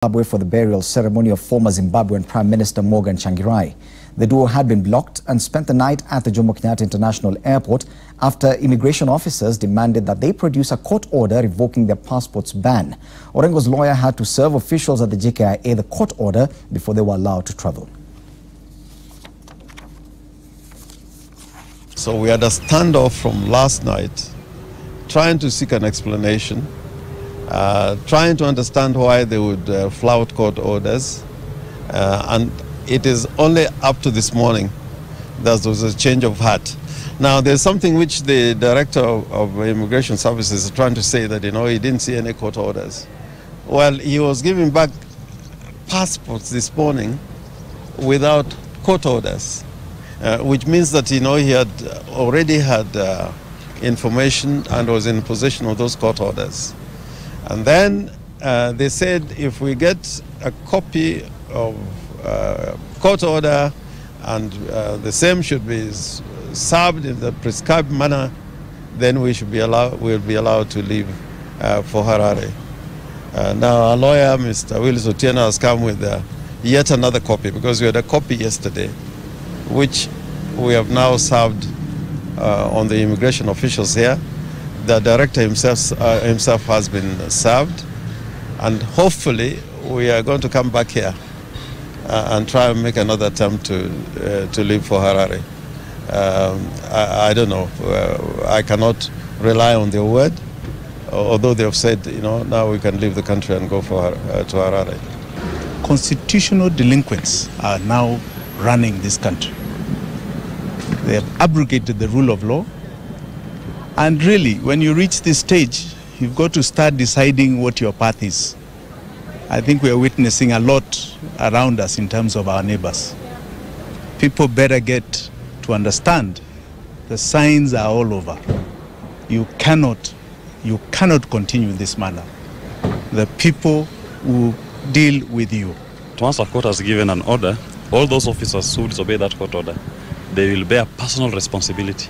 Zimbabwe for the burial ceremony of former Zimbabwean Prime Minister Morgan Tsvangirai. The duo had been blocked and spent the night at the Jomo Kenyatta International Airport after immigration officers demanded that they produce a court order revoking their passports ban. Orengo's lawyer had to serve officials at the JKIA the court order before they were allowed to travel. So we had a standoff from last night, trying to seek an explanation, trying to understand why they would flout court orders. And it is only up to this morning that there was a change of heart. Now, there's something which the Director of Immigration Services is trying to say, that, he didn't see any court orders. Well, he was giving back passports this morning without court orders, which means that, he had already had information and was in possession of those court orders. And then they said if we get a copy of court order and the same should be served in the prescribed manner, then we'll be allowed to leave for Harare. Now our lawyer, Mr. Willis Otieno, has come with yet another copy, because we had a copy yesterday, which we have now served on the immigration officials here. The director himself has been served, and hopefully we are going to come back here and try and make another attempt to leave for Harare. I don't know. I cannot rely on their word, although they have said, now we can leave the country and go to Harare. Constitutional delinquents are now running this country. They have abrogated the rule of law. And really, when you reach this stage, you've got to start deciding what your path is. I think we are witnessing a lot around us in terms of our neighbors. People better get to understand the signs are all over. You cannot continue in this manner. The people will deal with you. Once a court has given an order, all those officers who disobey that court order, they will bear personal responsibility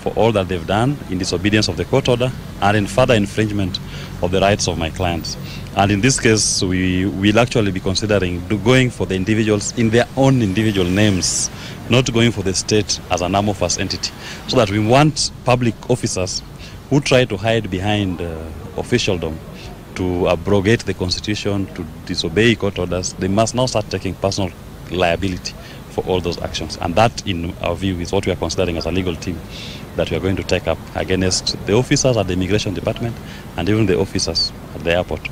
for all that they've done in disobedience of the court order and in further infringement of the rights of my clients. And in this case, we will actually be considering going for the individuals in their own individual names, not going for the state as an amorphous entity. So that we want public officers who try to hide behind officialdom to abrogate the constitution, to disobey court orders. They must now start taking personal liability for all those actions. And that, in our view, is what we are considering as a legal team that we are going to take up against the officers at the Immigration Department and even the officers at the airport.